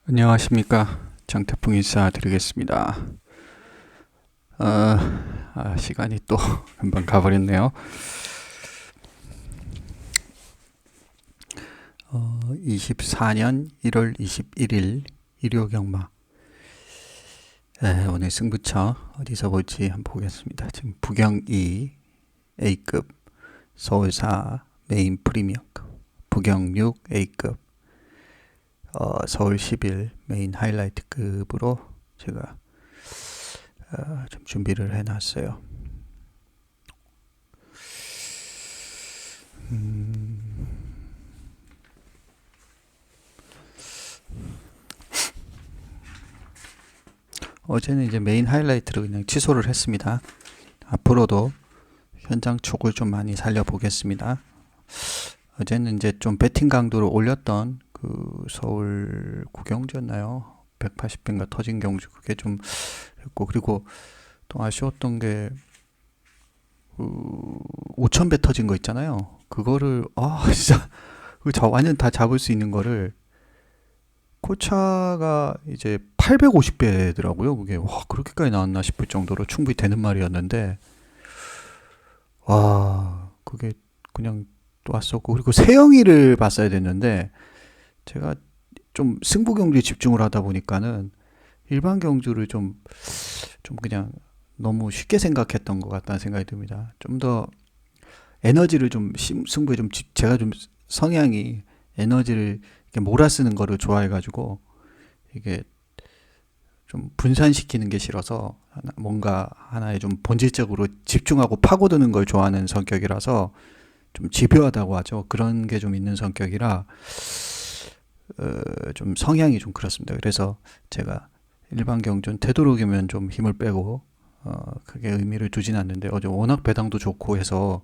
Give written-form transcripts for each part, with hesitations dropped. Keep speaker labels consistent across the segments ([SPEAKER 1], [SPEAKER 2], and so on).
[SPEAKER 1] 안녕하십니까. 장태풍 인사드리겠습니다. 시간이 또 금방 가버렸네요. 24년 1월 21일 일요경마. 오늘 승부처 어디서 볼지 한번 보겠습니다. 지금 부경 2 A급, 서울 4 메인 프리미엄급, 부경 6 A급, 서울 11 메인 하이라이트급으로 제가 좀 준비를 해놨어요. 어제는 이제 메인 하이라이트를 그냥 취소를 했습니다. 앞으로도 현장 촉을 좀 많이 살려보겠습니다. 어제는 이제 좀 배팅 강도를 올렸던 그 서울 구경주였나요? 180배인가 터진 경주 그게 좀 했고, 그리고 또 아쉬웠던 게 5000배 터진 거 있잖아요. 그거를 진짜 완전 다 잡을 수 있는 거를 코차가 이제 850배더라고요. 그게 와 그렇게까지 나왔나 싶을 정도로 충분히 되는 말이었는데 와 그게 그냥 또 왔었고, 그리고 세영이를 봤어야 됐는데 제가 좀 승부 경주에 집중을 하다 보니까는 일반 경주를 좀 그냥 너무 쉽게 생각했던 것 같다는 생각이 듭니다. 좀 더 에너지를 좀 승부에 제가 좀 성향이 에너지를 이렇게 몰아쓰는 거를 좋아해가지고 이게 좀 분산시키는 게 싫어서 뭔가 하나에 좀 본질적으로 집중하고 파고드는 걸 좋아하는 성격이라서 좀 집요하다고 하죠. 그런 게 좀 있는 성격이라 좀 성향이 좀 그렇습니다. 그래서 제가 일반 경주는 되도록이면 좀 힘을 빼고 크게 의미를 두진 않는데 어제 워낙 배당도 좋고 해서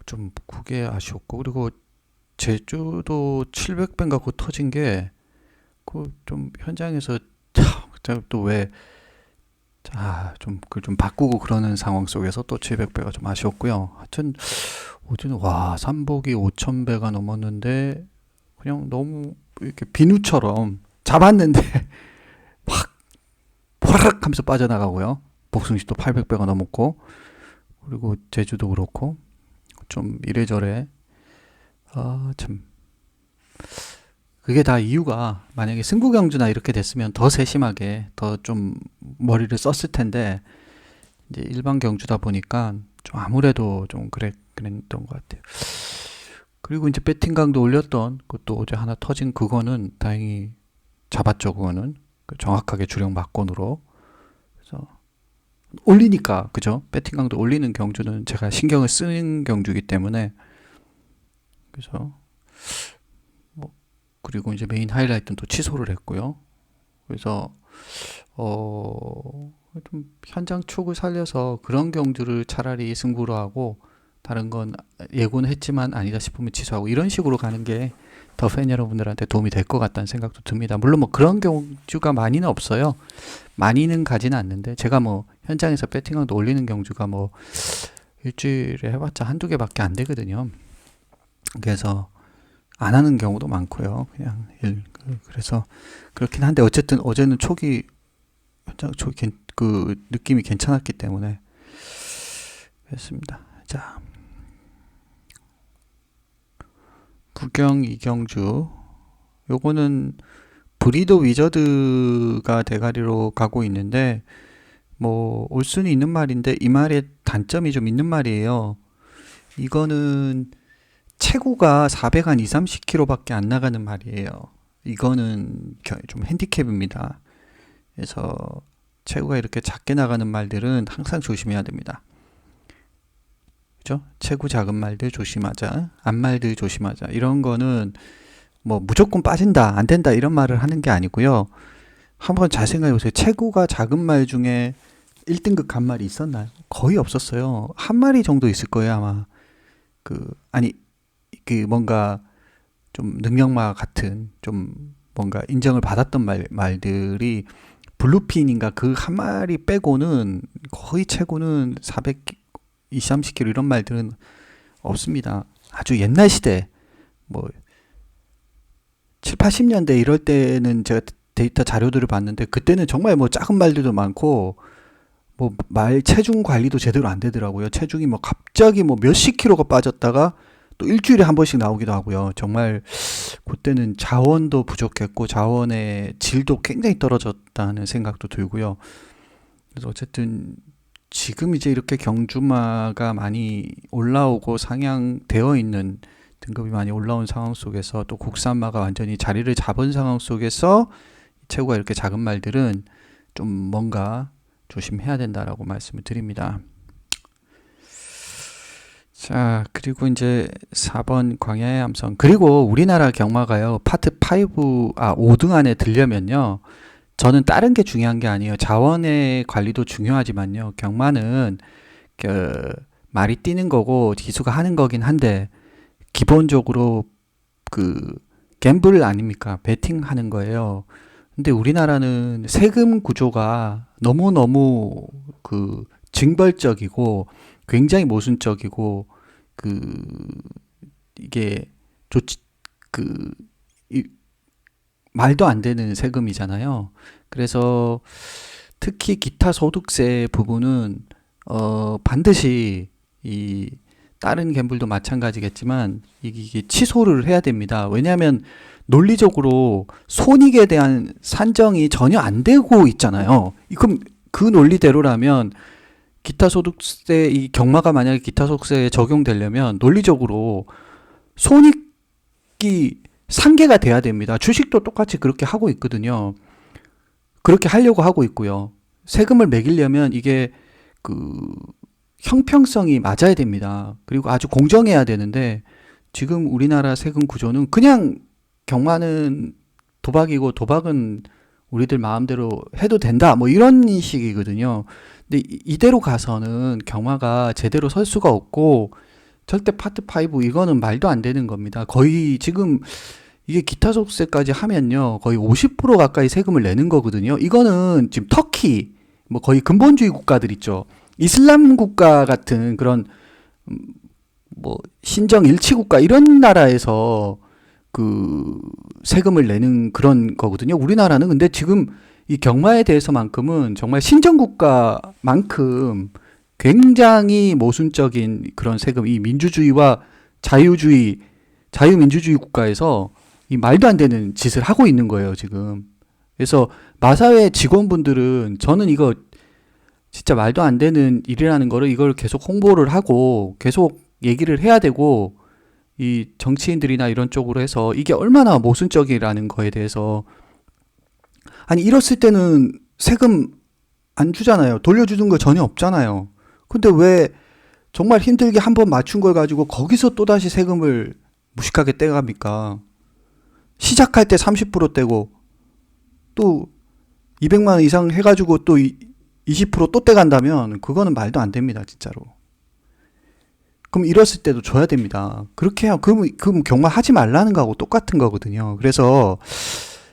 [SPEAKER 1] 좀 그게 아쉬웠고, 그리고 제주도 700배인가 그 터진 게 그 좀 현장에서 또왜 좀 그걸 좀 바꾸고 그러는 상황 속에서 또 700배가 좀 아쉬웠고요. 하여튼 어제는 와 삼복이 5000배가 넘었는데 그냥 너무 이렇게 비누처럼 잡았는데 확 화락 하면서 빠져나가고요. 복숭시도 800배가 넘었고, 그리고 제주도 그렇고 좀 이래저래 참 그게 다 이유가 만약에 승부 경주나 이렇게 됐으면 더 세심하게 더 좀 머리를 썼을 텐데 이제 일반 경주다 보니까 좀 아무래도 좀 그랬던 것 같아요. 그리고 이제 배팅 강도 올렸던 그것도 어제 하나 터진 그거는 다행히 잡았죠. 그거는 정확하게 주력 막건으로. 그래서 올리니까 그죠? 배팅 강도 올리는 경주는 제가 신경을 쓰는 경주이기 때문에. 그래서 뭐 그리고 이제 메인 하이라이트는 또 취소를 했고요. 그래서 좀 현장 촉을 살려서 그런 경주를 차라리 승부로 하고 다른 건 예고는 했지만 아니다 싶으면 취소하고 이런 식으로 가는 게 더 팬 여러분들한테 도움이 될 것 같다는 생각도 듭니다. 물론 뭐 그런 경주가 많이는 없어요. 많이는 가지는 않는데 제가 뭐 현장에서 배팅왕도 올리는 경주가 뭐 일주일에 해봤자 한두 개밖에 안 되거든요. 그래서 안 하는 경우도 많고요. 그냥 그래서 그렇긴 한데 어쨌든 어제는 현장 촉이 그 느낌이 괜찮았기 때문에 했습니다. 자, 부경 이경주 요거는 브리더 위저드가 대가리로 가고 있는데 뭐 올 수는 있는 말인데 이 말의 단점이 좀 있는 말이에요. 이거는 최고가 400 한 2, 30km밖에 안 나가는 말이에요. 이거는 좀 핸디캡입니다. 그래서 최고가 이렇게 작게 나가는 말들은 항상 조심해야 됩니다. 그죠? 체구 작은 말들 조심하자, 앞말들 조심하자. 이런 거는 뭐 무조건 빠진다, 안 된다 이런 말을 하는 게 아니고요. 한번 잘 생각해 보세요. 체구가 작은 말 중에 1등급 간 말이 있었나요? 거의 없었어요. 한 마리 정도 있을 거예요, 아마. 아니, 뭔가 좀 능력마 같은 좀 뭔가 인정을 받았던 말들이 블루핀인가 그 한 마리 빼고는 거의 최고는 400, 20, 30km 이런 말들은 없습니다. 아주 옛날 시대 뭐 7, 80년대 이럴 때는 제가 데이터 자료들을 봤는데 그때는 정말 뭐 작은 말들도 많고 뭐 말 체중 관리도 제대로 안 되더라고요. 체중이 뭐 갑자기 뭐 몇십 킬로가 빠졌다가 또 일주일에 한 번씩 나오기도 하고요. 정말 그때는 자원도 부족했고 자원의 질도 굉장히 떨어졌다는 생각도 들고요. 그래서 어쨌든 지금 이제 이렇게 경주마가 많이 올라오고 상향되어 있는 등급이 많이 올라온 상황 속에서 또 국산마가 완전히 자리를 잡은 상황 속에서 체구가 이렇게 작은 말들은 좀 뭔가 조심해야 된다라고 말씀을 드립니다. 자, 그리고 이제 4번 광야의 함성. 그리고 우리나라 경마가요, 파트 5등 안에 들려면요, 저는 다른 게 중요한 게 아니에요. 자원의 관리도 중요하지만요, 경마는 말이 뛰는 거고 기수가 하는 거긴 한데, 기본적으로 갬블 아닙니까? 베팅 하는 거예요. 근데 우리나라는 세금 구조가 너무너무 징벌적이고 굉장히 모순적이고 이게 좋지 말도 안 되는 세금이잖아요. 그래서 특히 기타 소득세 부분은 반드시 이 다른 갬블도 마찬가지겠지만 이게 취소를 해야 됩니다. 왜냐하면 논리적으로 손익에 대한 산정이 전혀 안 되고 있잖아요. 그럼 그 논리대로라면 기타 소득세, 이 경마가 만약에 기타 소득세에 적용되려면 논리적으로 손익이 상계가 돼야 됩니다. 주식도 똑같이 그렇게 하고 있거든요. 그렇게 하려고 하고 있고요. 세금을 매기려면 이게 형평성이 맞아야 됩니다. 그리고 아주 공정해야 되는데 지금 우리나라 세금 구조는 그냥 경마는 도박이고 도박은 우리들 마음대로 해도 된다 뭐 이런 식이거든요. 근데 이대로 가서는 경마가 제대로 설 수가 없고 절대 파트 5 이거는 말도 안 되는 겁니다. 거의 지금 이게 기타 소득세까지 하면요 거의 50% 가까이 세금을 내는 거거든요. 이거는 지금 터키 뭐 거의 근본주의 국가들 있죠. 이슬람 국가 같은 그런 뭐 신정 일치 국가 이런 나라에서 세금을 내는 그런 거거든요. 우리나라는 근데 지금 이 경마에 대해서만큼은 정말 신정국가만큼 굉장히 모순적인 그런 세금, 이 민주주의와 자유민주주의 국가에서 이 말도 안 되는 짓을 하고 있는 거예요, 지금. 그래서 마사회 직원분들은 저는 이거 진짜 말도 안 되는 일이라는 거를 이걸 계속 홍보를 하고 계속 얘기를 해야 되고 이 정치인들이나 이런 쪽으로 해서 이게 얼마나 모순적이라는 거에 대해서 아니 이랬을 때는 세금 안 주잖아요. 돌려주는 거 전혀 없잖아요. 근데 왜 정말 힘들게 한번 맞춘 걸 가지고 거기서 또다시 세금을 무식하게 떼갑니까? 시작할 때 30% 떼고 또 200만 원 이상 해가지고 또 20% 또 떼간다면 그거는 말도 안 됩니다. 진짜로. 그럼 이랬을 때도 줘야 됩니다. 그렇게 해야 그럼 경마 하지 말라는 거하고 똑같은 거거든요. 그래서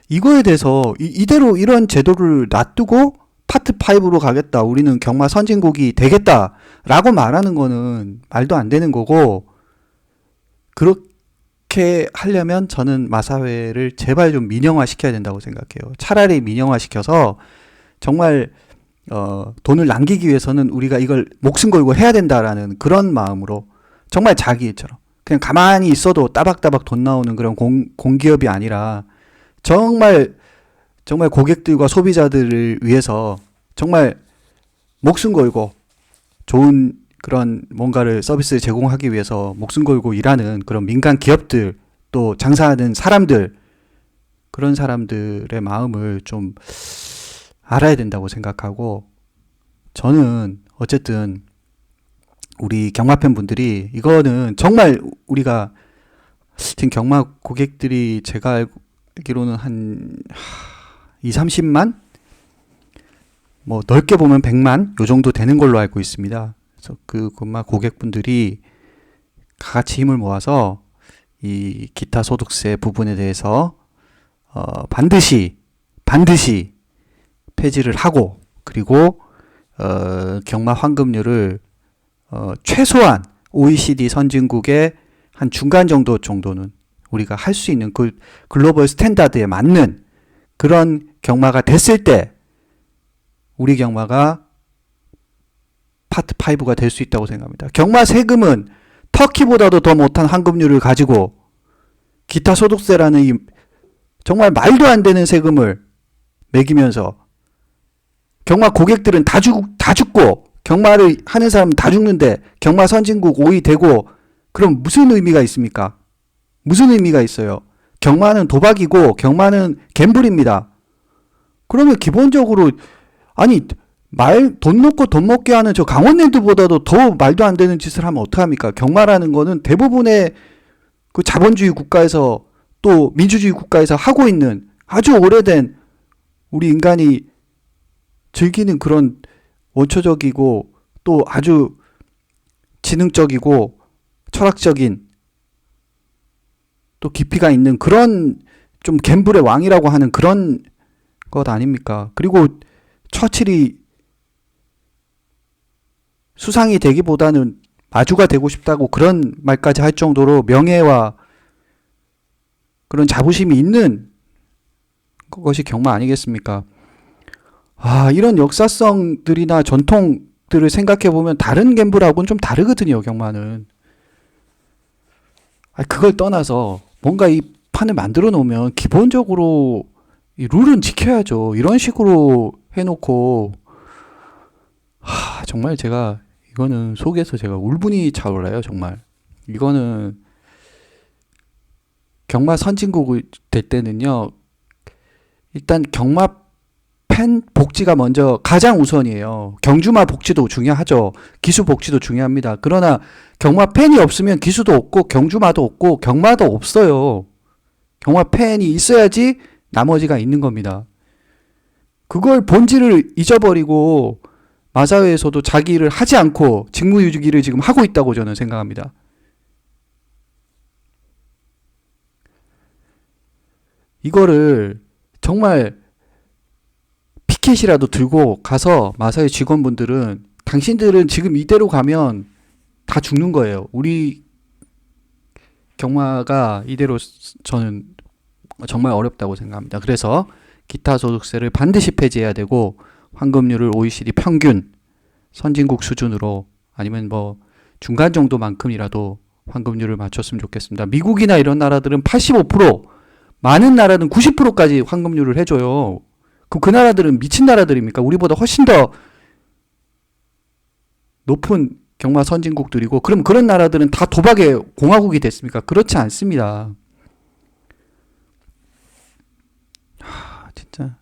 [SPEAKER 1] 이거에 대해서 이대로 이런 제도를 놔두고 파트 5로 가겠다. 우리는 경마 선진국이 되겠다라고 말하는 거는 말도 안 되는 거고 그렇게 하려면 저는 마사회를 제발 좀 민영화시켜야 된다고 생각해요. 차라리 민영화시켜서 정말 돈을 남기기 위해서는 우리가 이걸 목숨 걸고 해야 된다라는 그런 마음으로 정말 자기 일처럼 그냥 가만히 있어도 따박따박 돈 나오는 그런 공기업이 아니라 정말 고객들과 소비자들을 위해서 정말 목숨 걸고 좋은 그런 뭔가를 서비스를 제공하기 위해서 목숨 걸고 일하는 그런 민간 기업들 또 장사하는 사람들 그런 사람들의 마음을 좀 알아야 된다고 생각하고 저는 어쨌든 우리 경마팬 분들이 이거는 정말 우리가 지금 경마 고객들이 제가 알기로는 한 20-30만? 뭐 넓게 보면 100만 요 정도 되는 걸로 알고 있습니다. 그래서 그 경마 고객분들이 같이 힘을 모아서 이 기타 소득세 부분에 대해서 반드시 폐지를 하고 그리고 경마 환급률을 최소한 OECD 선진국의 한 중간 정도는 우리가 할 수 있는 그 글로벌 스탠다드에 맞는 그런 경마가 됐을 때 우리 경마가 파트 5가 될 수 있다고 생각합니다. 경마 세금은 터키보다도 더 못한 환급률을 가지고 기타 소득세라는 이 정말 말도 안 되는 세금을 매기면서 경마 고객들은 다 죽고 경마를 하는 사람은 다 죽는데 경마 선진국 5위 되고 그럼 무슨 의미가 있습니까? 무슨 의미가 있어요? 경마는 도박이고 경마는 갬블입니다. 그러면 기본적으로 아니 돈 놓고 돈 먹게 하는 저 강원랜드보다도 더 말도 안 되는 짓을 하면 어떡합니까? 경마라는 거는 대부분의 그 자본주의 국가에서 또 민주주의 국가에서 하고 있는 아주 오래된 우리 인간이 즐기는 그런 원초적이고 또 아주 지능적이고 철학적인 또 깊이가 있는 그런 좀 갬블의 왕이라고 하는 그런 것 아닙니까? 그리고 처칠이 수상이 되기보다는 마주가 되고 싶다고 그런 말까지 할 정도로 명예와 그런 자부심이 있는 것이 경마 아니겠습니까? 이런 역사성들이나 전통들을 생각해보면 다른 갬블하고는 좀 다르거든요, 경마는. 그걸 떠나서 뭔가 이 판을 만들어 놓으면 기본적으로 이 룰은 지켜야죠. 이런 식으로 해놓고 정말 제가 이거는 속에서 제가 울분이 차올라요. 정말 이거는 경마 선진국이 될 때는요, 일단 경마 팬 복지가 먼저 가장 우선이에요. 경주마 복지도 중요하죠. 기수 복지도 중요합니다. 그러나 경마 팬이 없으면 기수도 없고 경주마도 없고 경마도 없어요. 경마 팬이 있어야지 나머지가 있는 겁니다. 그걸 본질을 잊어버리고 마사회에서도 자기 일을 하지 않고 직무유지를 지금 하고 있다고 저는 생각합니다. 이거를 정말 피켓이라도 들고 가서 마사회 직원분들은 당신들은 지금 이대로 가면 다 죽는 거예요. 우리 경마가 이대로 저는 정말 어렵다고 생각합니다. 그래서 기타 소득세를 반드시 폐지해야 되고 환급률을 OECD 평균 선진국 수준으로 아니면 뭐 중간 정도만큼이라도 환급률을 맞췄으면 좋겠습니다. 미국이나 이런 나라들은 85%, 많은 나라는 90%까지 환급률을 해줘요. 그럼 그 나라들은 미친 나라들입니까? 우리보다 훨씬 더 높은 경마 선진국들이고, 그럼 그런 나라들은 다 도박의 공화국이 됐습니까? 그렇지 않습니다. 진짜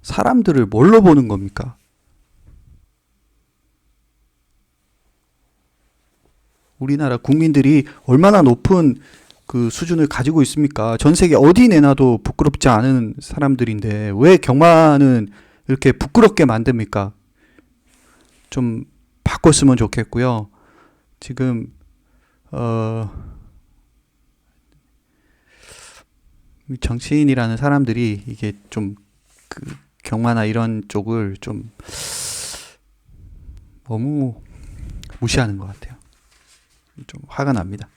[SPEAKER 1] 사람들을 뭘로 보는 겁니까? 우리나라 국민들이 얼마나 높은 그 수준을 가지고 있습니까? 전 세계 어디 내놔도 부끄럽지 않은 사람들인데 왜 경마는 이렇게 부끄럽게 만듭니까? 좀 바꿨으면 좋겠고요. 지금 정치인이라는 사람들이 이게 좀 그 경마나 이런 쪽을 좀 너무 무시하는 것 같아요. 좀 화가 납니다.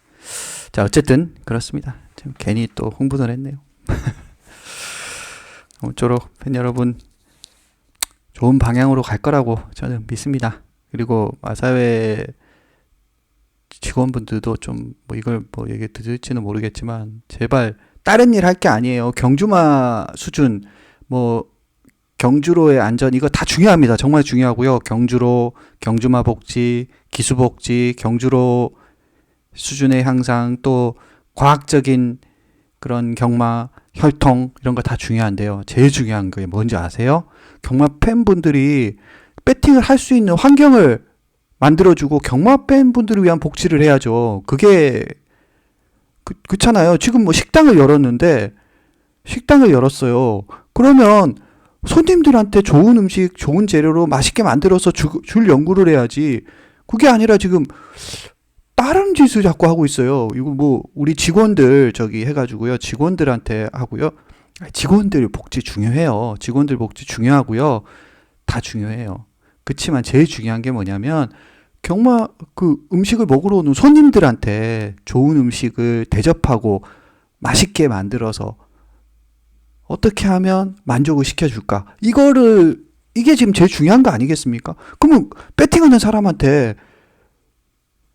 [SPEAKER 1] 자, 어쨌든 그렇습니다. 좀 괜히 또 흥분을 했네요. 아무쪼록 팬 여러분 좋은 방향으로 갈 거라고 저는 믿습니다. 그리고 마사회 직원분들도 좀 뭐 이걸 뭐 얘기 들을지는 모르겠지만 제발 다른 일 할 게 아니에요. 경주마 수준, 뭐 경주로의 안전, 이거 다 중요합니다. 정말 중요하고요. 경주로, 경주마 복지, 기수 복지, 경주로 수준의 향상, 또 과학적인 그런 경마 혈통, 이런 거 다 중요한데요. 제일 중요한 게 뭔지 아세요? 경마 팬분들이 배팅을 할 수 있는 환경을 만들어주고 경마 팬분들을 위한 복지를 해야죠. 그게 그렇잖아요. 지금 뭐 식당을 열었어요. 그러면 손님들한테 좋은 음식, 좋은 재료로 맛있게 만들어서 줄 연구를 해야지. 그게 아니라 지금 다른 짓을 자꾸 하고 있어요. 이거 뭐 우리 직원들 저기 해가지고요. 직원들한테 하고요. 직원들 복지 중요해요. 직원들 복지 중요하고요. 다 중요해요. 그렇지만 제일 중요한 게 뭐냐면 경마 그 음식을 먹으러 오는 손님들한테 좋은 음식을 대접하고 맛있게 만들어서 어떻게 하면 만족을 시켜줄까? 이게 지금 제일 중요한 거 아니겠습니까? 그러면 배팅하는 사람한테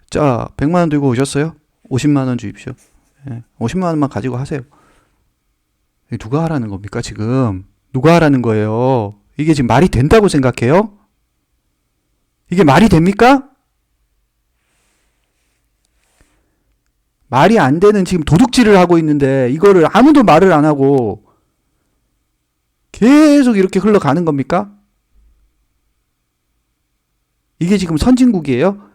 [SPEAKER 1] 자, 100만 원 들고 오셨어요? 50만 원 주십시오. 예, 50만 원만 가지고 하세요. 누가 하라는 겁니까, 지금? 누가 하라는 거예요? 이게 지금 말이 된다고 생각해요? 이게 말이 됩니까? 말이 안 되는 지금 도둑질을 하고 있는데 이거를 아무도 말을 안 하고 계속 이렇게 흘러가는 겁니까? 이게 지금 선진국이에요?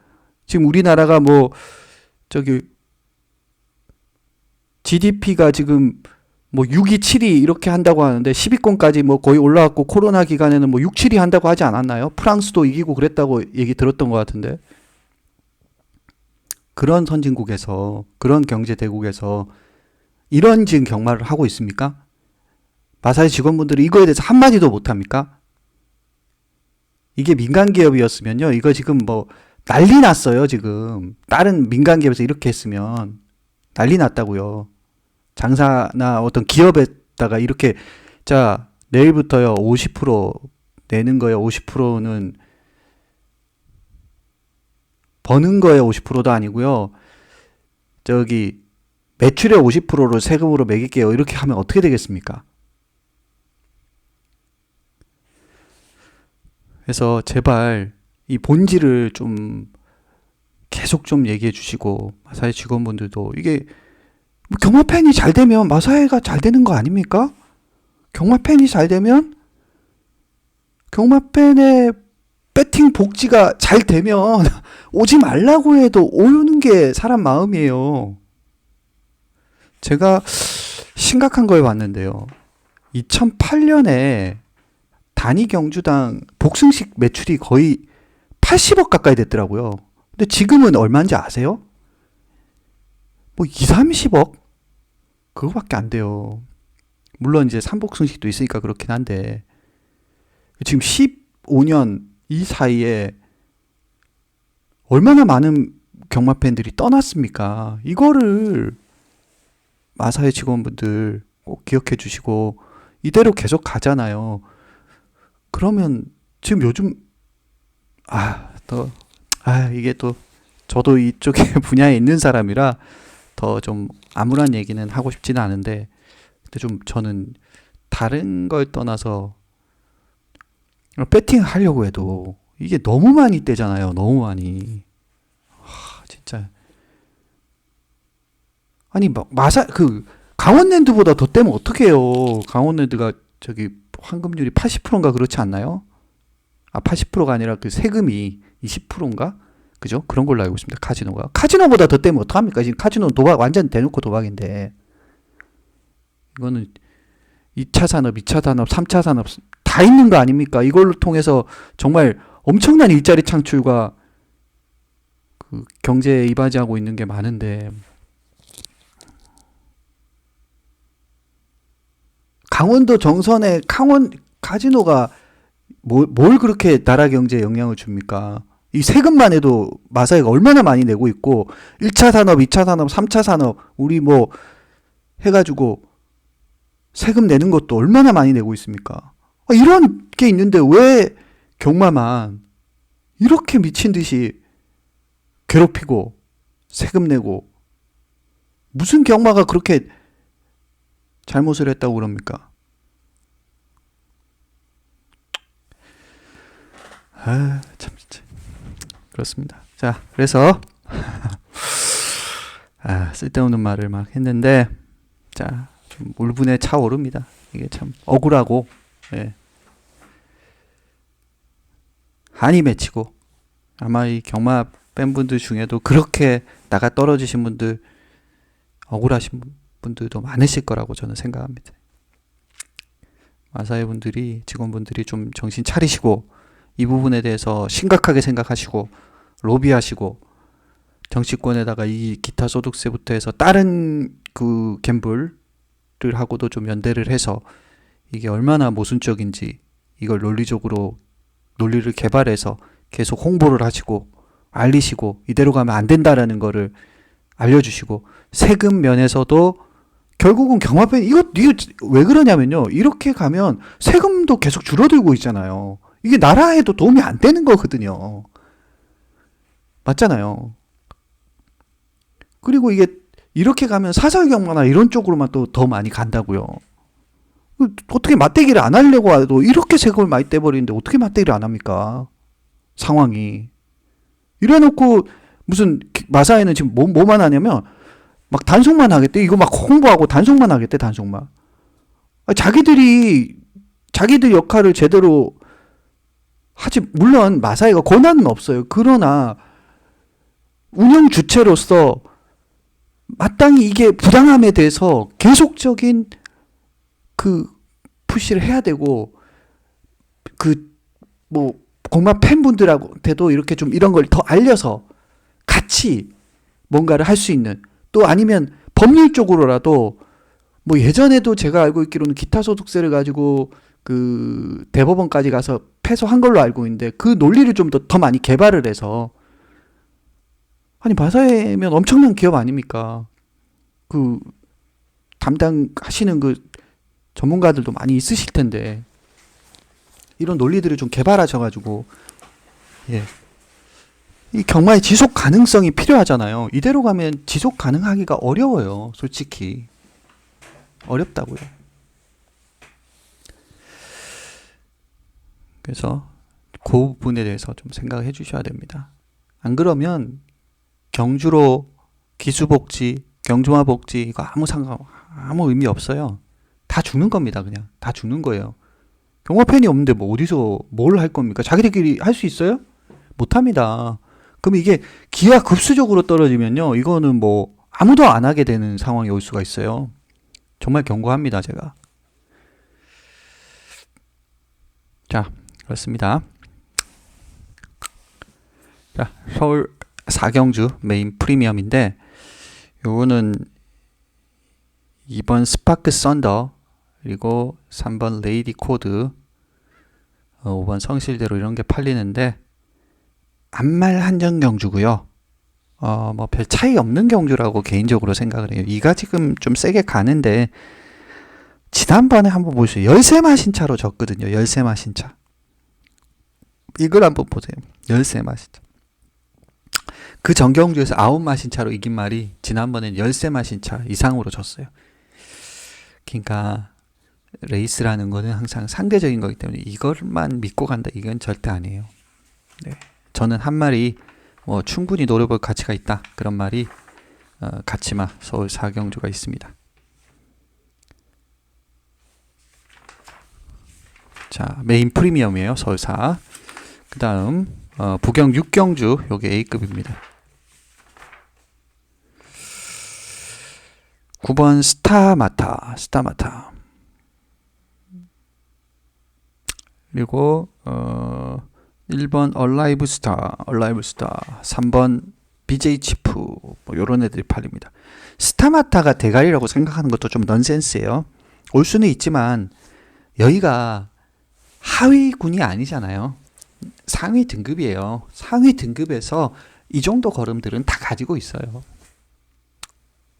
[SPEAKER 1] 지금 우리나라가 뭐 저기 GDP가 지금 뭐 6위, 7위 이렇게 한다고 하는데 10위권까지 뭐 거의 올라왔고 코로나 기간에는 뭐 6, 7위 한다고 하지 않았나요? 프랑스도 이기고 그랬다고 얘기 들었던 것 같은데 그런 선진국에서 그런 경제 대국에서 이런 지금 경마를 하고 있습니까? 마사이 직원분들이 이거에 대해서 한마디도 못합니까? 이게 민간 기업이었으면요. 이거 지금 뭐 난리 났어요, 지금. 다른 민간 기업에서 이렇게 했으면 난리 났다고요. 장사나 어떤 기업에다가 이렇게 자, 내일부터요. 50% 내는 거예요. 50%는 버는 거에 50%도 아니고요. 저기 매출의 50%를 세금으로 매길게요. 이렇게 하면 어떻게 되겠습니까? 그래서 제발 이 본질을 좀 계속 좀 얘기해 주시고 마사회 직원분들도 이게 뭐 경마팬이 잘 되면 마사회가 잘 되는 거 아닙니까? 경마팬이 잘 되면 경마팬의 배팅 복지가 잘 되면 오지 말라고 해도 오는 게 사람 마음이에요. 제가 심각한 걸 봤는데요. 2008년에 단위 경주당 복승식 매출이 거의 80억 가까이 됐더라고요. 근데 지금은 얼마인지 아세요? 뭐 2, 30억? 그거밖에 안 돼요. 물론 이제 삼복승식도 있으니까 그렇긴 한데 지금 15년 이 사이에 얼마나 많은 경마 팬들이 떠났습니까? 이거를 마사회 직원분들 꼭 기억해 주시고 이대로 계속 가잖아요. 그러면 지금 요즘 이게 또 저도 이쪽에 분야에 있는 사람이라 더 좀 암울한 얘기는 하고 싶지는 않은데 근데 좀 저는 다른 걸 떠나서 배팅 하려고 해도 이게 너무 많이 떼잖아요. 너무 많이. 진짜. 아니 강원랜드보다 더 떼면 어떡해요. 강원랜드가 저기 환급률이 80%인가 그렇지 않나요? 80%가 아니라 그 세금이 20%인가? 그죠? 그런 걸로 알고 있습니다. 카지노가. 카지노보다 더 떼면 어떡합니까? 지금 카지노는 도박, 완전 대놓고 도박인데. 이거는 2차 산업, 2차 산업, 3차 산업 다 있는 거 아닙니까? 이걸로 통해서 정말 엄청난 일자리 창출과 그 경제에 이바지하고 있는 게 많은데 강원도 정선에 강원 카지노가 뭘 그렇게 나라 경제에 영향을 줍니까? 이 세금만 해도 마사회가 얼마나 많이 내고 있고 1차 산업, 2차 산업, 3차 산업 우리 뭐 해가지고 세금 내는 것도 얼마나 많이 내고 있습니까? 이런 게 있는데 왜 경마만 이렇게 미친 듯이 괴롭히고 세금 내고 무슨 경마가 그렇게 잘못을 했다고 그럽니까? 참 진짜 그렇습니다. 자, 그래서 쓸데없는 말을 막 했는데 자, 좀 울분에 차오릅니다. 이게 참 억울하고 예. 한이 맺히고 아마 이 경마 팬분들 중에도 그렇게 나가 떨어지신 분들 억울하신 분들도 많으실 거라고 저는 생각합니다. 마사회 분들이 직원분들이 좀 정신 차리시고 이 부분에 대해서 심각하게 생각하시고 로비하시고 정치권에다가 이 기타 소득세부터 해서 다른 그 갬블을 하고도 좀 연대를 해서 이게 얼마나 모순적인지 이걸 논리를 개발해서 계속 홍보를 하시고 알리시고 이대로 가면 안 된다라는 거를 알려주시고 세금 면에서도 결국은 경마펜 이거 왜 그러냐면요. 이렇게 가면 세금도 계속 줄어들고 있잖아요. 이게 나라에도 도움이 안 되는 거거든요. 맞잖아요. 그리고 이게 이렇게 가면 사설경마나 이런 쪽으로만 또 더 많이 간다고요. 어떻게 맞대기를 안 하려고 해도 이렇게 세금을 많이 떼버리는데 어떻게 맞대기를 안 합니까? 상황이. 이래놓고 무슨 마사회는 지금 뭐만 하냐면 막 단속만 하겠대. 이거 막 홍보하고 단속만 하겠대. 단속만. 자기들 역할을 제대로 하지. 물론 마사회가 권한은 없어요. 그러나 운영 주체로서 마땅히 이게 부당함에 대해서 계속적인 그 푸시를 해야 되고 공마 팬분들한테도 이렇게 좀 이런 걸 더 알려서 같이 뭔가를 할 수 있는, 또 아니면 법률 쪽으로라도 뭐 예전에도 제가 알고 있기로는 기타 소득세를 가지고 그 대법원까지 가서 패소한 걸로 알고 있는데 그 논리를 좀 더 많이 개발을 해서, 아니 마사회면 엄청난 기업 아닙니까? 그 담당하시는 그 전문가들도 많이 있으실 텐데 이런 논리들을 좀 개발하셔가지고 이 경마의 지속 가능성이 필요하잖아요. 이대로 가면 지속 가능하기가 어려워요. 솔직히 어렵다고요. 그래서 그 부분에 대해서 좀 생각해 주셔야 됩니다. 안 그러면 경주로 기수복지, 경조화복지 이거 아무 의미 없어요. 다 죽는 겁니다. 그냥 다 죽는 거예요. 경마팬이 없는데 뭐 어디서 뭘 할 겁니까? 자기들끼리 할 수 있어요? 못합니다. 그럼 이게 기하급수적으로 떨어지면요, 이거는 뭐 아무도 안 하게 되는 상황이 올 수가 있어요. 정말 경고합니다, 제가. 자, 그렇습니다. 자, 서울 4경주 메인 프리미엄인데 요거는 2번 스파크 썬더, 그리고 3번 레이디 코드, 5번 성실대로 이런 게 팔리는데 안말 한정 경주고요. 뭐 별 차이 없는 경주라고 개인적으로 생각을 해요. 이가 지금 좀 세게 가는데 지난번에 한번 보세요. 열쇠마 신차로 졌거든요. 열쇠마 신차. 이걸 한번 보세요. 열쇠마 신차. 그 전경주에서 9마 신차로 이긴 말이 지난번엔 열쇠마 신차 이상으로 졌어요. 그러니까 레이스라는 거는 항상 상대적인 거기 때문에 이걸만 믿고 간다, 이건 절대 아니에요. 네. 저는 한 마리 뭐 충분히 노려볼 가치가 있다, 그런 말이 가치마 서울 4경주가 있습니다. 자, 메인 프리미엄이에요. 서울 4. 그 다음 부경 6경주, 요게 A급입니다. 9번 스타마타. 그리고 1번 얼라이브 스타, 3번 BJ 치프, 뭐 요런 애들이 팔립니다. 스타마타가 대가리라고 생각하는 것도 좀 넌센스예요. 올 수는 있지만 여기가 하위군이 아니잖아요. 상위 등급이에요. 상위 등급에서 이 정도 걸음들은 다 가지고 있어요.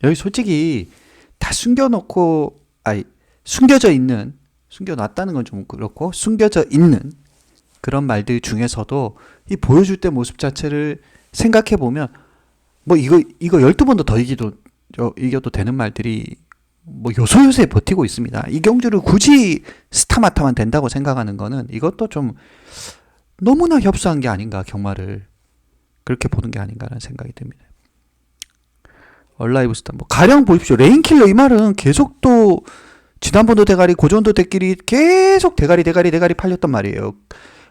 [SPEAKER 1] 여기 솔직히 다 숨겨놓고, 숨겨져 있는, 숨겨놨다는 건 좀 그렇고 숨겨져 있는 그런 말들 중에서도 이 보여줄 때 모습 자체를 생각해 보면 뭐 이거 12번도 더 이겨도 되는 말들이 뭐 요소요소에 버티고 있습니다. 이 경주를 굳이 스타마타만 된다고 생각하는 거는 이것도 좀 너무나 협소한 게 아닌가, 경마를 그렇게 보는 게 아닌가라는 생각이 듭니다. 얼라이브 스타, 뭐 가령 보십시오. 레인킬러 이 말은 계속 또 지난번도 대가리, 고전도 대끼리 계속 대가리 팔렸단 말이에요.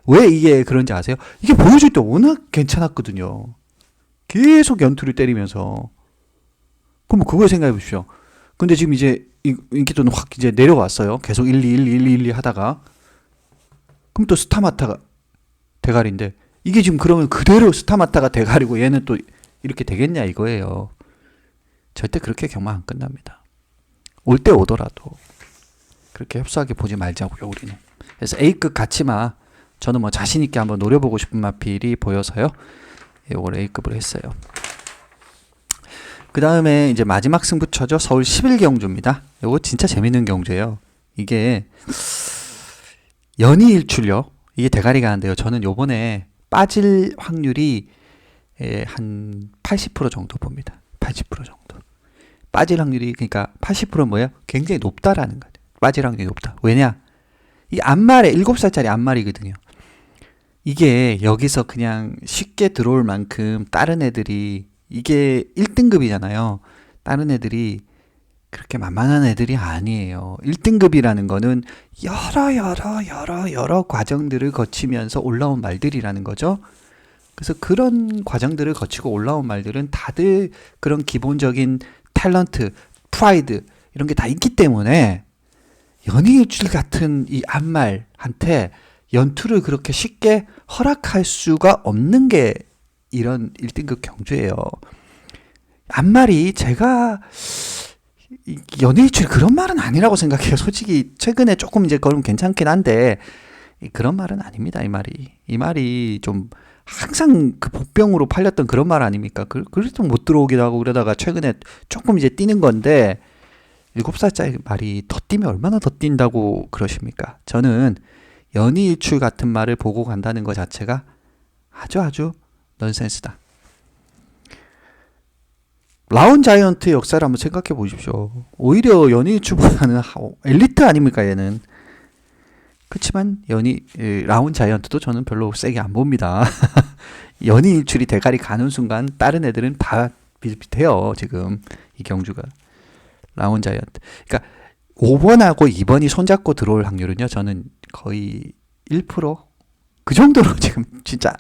[SPEAKER 1] 왜 이게 그런지 아세요? 이게 보여줄 때 워낙 괜찮았거든요. 계속 연투를 때리면서. 그럼 그걸 생각해 보십시오. 근데 지금 이제 인기도는 확 이제 내려왔어요. 계속 1, 2 하다가. 그럼 또 스타마타가 대가리인데, 이게 지금 그러면 그대로 스타마타가 대가리고 얘는 또 이렇게 되겠냐 이거예요. 절대 그렇게 경마 안 끝납니다. 올 때 오더라도 그렇게 협소하게 보지 말자고요, 우리는. 그래서 A급 가치마, 저는 뭐 자신있게 한번 노려보고 싶은 마필이 보여서요. 요걸 A급으로 했어요. 그 다음에 이제 마지막 승부처죠. 서울 11경주입니다. 요거 진짜 재밌는 경주예요. 이게 연이일출요. 이게 대가리 가는데요. 저는 요번에 빠질 확률이 한 80% 정도 봅니다. 80% 정도. 빠질 확률이, 그러니까 80%는 뭐예요? 굉장히 높다라는 거예요. 빠질 확률이 높다. 왜냐? 이 앞말에 7살짜리 앞말이거든요. 이게 여기서 그냥 쉽게 들어올 만큼 다른 애들이, 이게 1등급이잖아요. 다른 애들이 그렇게 만만한 애들이 아니에요. 1등급이라는 거는 여러 과정들을 거치면서 올라온 말들이라는 거죠. 그래서 그런 과정들을 거치고 올라온 말들은 다들 그런 기본적인 탤런트, 프라이드 이런 게 다 있기 때문에 연이일출 같은 이 앞말한테 연투를 그렇게 쉽게 허락할 수가 없는 게 이런 1등급 경주예요. 앞말이 제가 연예일출 그런 말은 아니라고 생각해요. 솔직히 최근에 조금 이제 그럼 괜찮긴 한데 그런 말은 아닙니다. 이 말이 좀 항상 그 복병으로 팔렸던 그런 말 아닙니까? 그래도 못 들어오기도 하고 그러다가 최근에 조금 이제 뛰는 건데 7살짜리 말이 더 뛰면 얼마나 더 뛴다고 그러십니까? 저는 연이일출 같은 말을 보고 간다는 것 자체가 아주 넌센스다. 라운 자이언트의 역사를 한번 생각해 보십시오. 오히려 연이일출보다는 엘리트 아닙니까 얘는. 그렇지만 라운 자이언트도 저는 별로 세게 안 봅니다. 연이일출이 대가리 가는 순간 다른 애들은 다 비슷비슷해요. 지금 이 경주가. 라운 자이언트. 그러니까 5번하고 2번이 손잡고 들어올 확률은요. 저는 거의 1%? 그 정도로 지금 진짜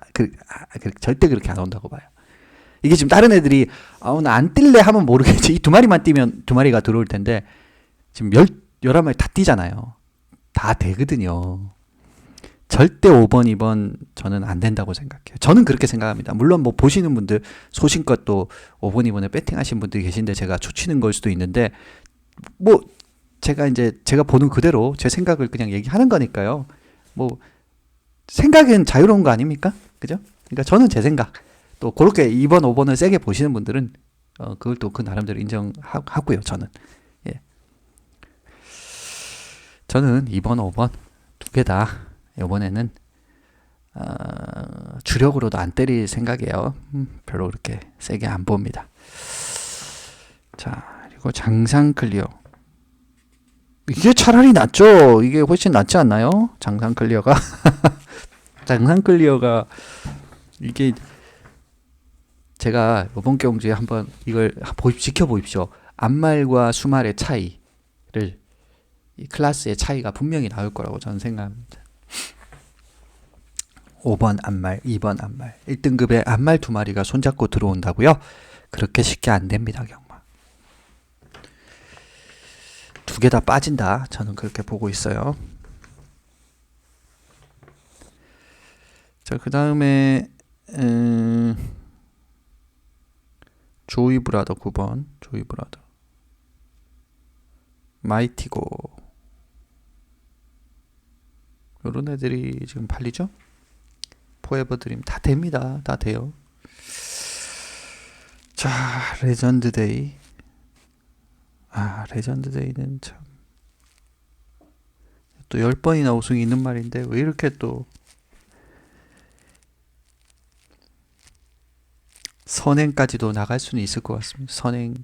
[SPEAKER 1] 절대 그렇게 안 온다고 봐요. 이게 지금 다른 애들이 나 안 뛸래 하면 모르겠지. 이 두 마리만 뛰면 두 마리가 들어올 텐데 지금 11마리 다 뛰잖아요. 다 되거든요. 절대 5번, 2번 저는 안 된다고 생각해요. 저는 그렇게 생각합니다. 물론 뭐 보시는 분들 소신껏 또 5번, 2번에 배팅하신 분들이 계신데 제가 초치는 걸 수도 있는데 뭐 제가 보는 그대로 제 생각을 그냥 얘기하는 거니까요. 뭐 생각은 자유로운 거 아닙니까? 그죠? 그러니까 저는 제 생각. 또 그렇게 2번, 5번을 세게 보시는 분들은 그걸 또 그 나름대로 인정하고요. 저는. 예. 저는 2번, 5번 두 개 다 이번에는 주력으로도 안 때릴 생각이에요. 별로 그렇게 세게 안 봅니다. 자, 그리고 장상 클리어. 이게 차라리 낫죠. 이게 훨씬 낫지 않나요? 장상 클리어가. 장상 클리어가 이게 제가 이번 경주에 한번 이걸 지켜보십시오. 앞말과 수말의 차이를, 이 클래스의 차이가 분명히 나올 거라고 저는 생각합니다. 5번 앞말, 2번 앞말, 1등급의 앞말 두 마리가 손잡고 들어온다고요? 그렇게 쉽게 안 됩니다, 경마. 두 개 다 빠진다. 저는 그렇게 보고 있어요. 자, 그 다음에 조이 브라더 9번, 조이 브라더, 마이티고, 요런 애들이 지금 팔리죠? 포에버 드림 다 됩니다. 다 돼요. 자, 레전드 데이. 레전드 데이는 참 또 10번이나 우승이 있는 말인데 왜 이렇게 또 선행까지도 나갈 수는 있을 것 같습니다. 선행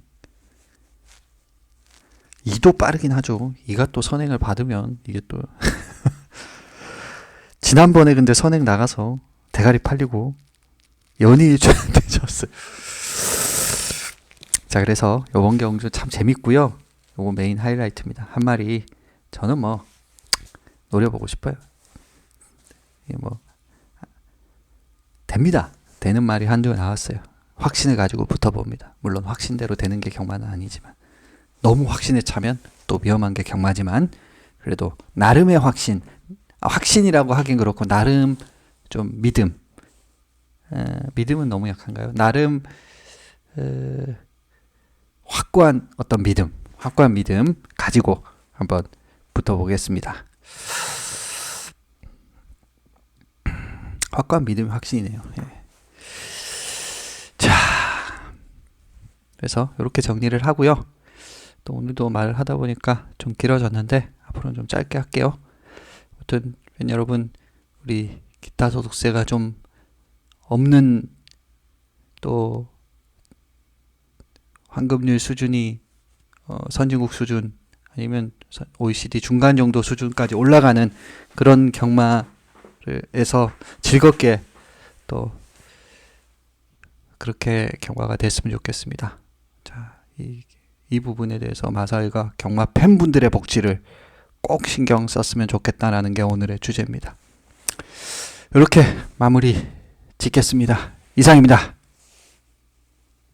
[SPEAKER 1] 2도 빠르긴 하죠. 2가 또 선행을 받으면 이게 또 지난번에 근데 선행 나가서 대가리 팔리고 연이일주한테 졌어요. 자, 그래서 요번 경주 참 재밌고요. 요거 메인 하이라이트입니다. 한 마리 저는 뭐 노려보고 싶어요. 이게 뭐 됩니다. 되는 말이 한두 나왔어요. 확신을 가지고 붙어봅니다. 물론 확신대로 되는 게 경마는 아니지만 너무 확신에 차면 또 위험한 게 경마지만 그래도 나름의 확신, 확신이라고 하긴 그렇고 나름 좀 믿음, 믿음은 너무 약한가요? 나름 확고한 어떤 믿음, 확고한 믿음 가지고 한번 붙어보겠습니다. 확고한 믿음이 확신이네요. 예. 그래서 이렇게 정리를 하고요. 또 오늘도 말을 하다 보니까 좀 길어졌는데 앞으로는 좀 짧게 할게요. 아무튼 여러분, 우리 기타 소득세가 좀 없는, 또 환급률 수준이 선진국 수준 아니면 OECD 중간 정도 수준까지 올라가는 그런 경마에서 즐겁게 또 그렇게 경마가 됐으면 좋겠습니다. 자, 이 부분에 대해서 마사회가 경마 팬분들의 복지를 꼭 신경 썼으면 좋겠다라는 게 오늘의 주제입니다. 이렇게 마무리 짓겠습니다. 이상입니다.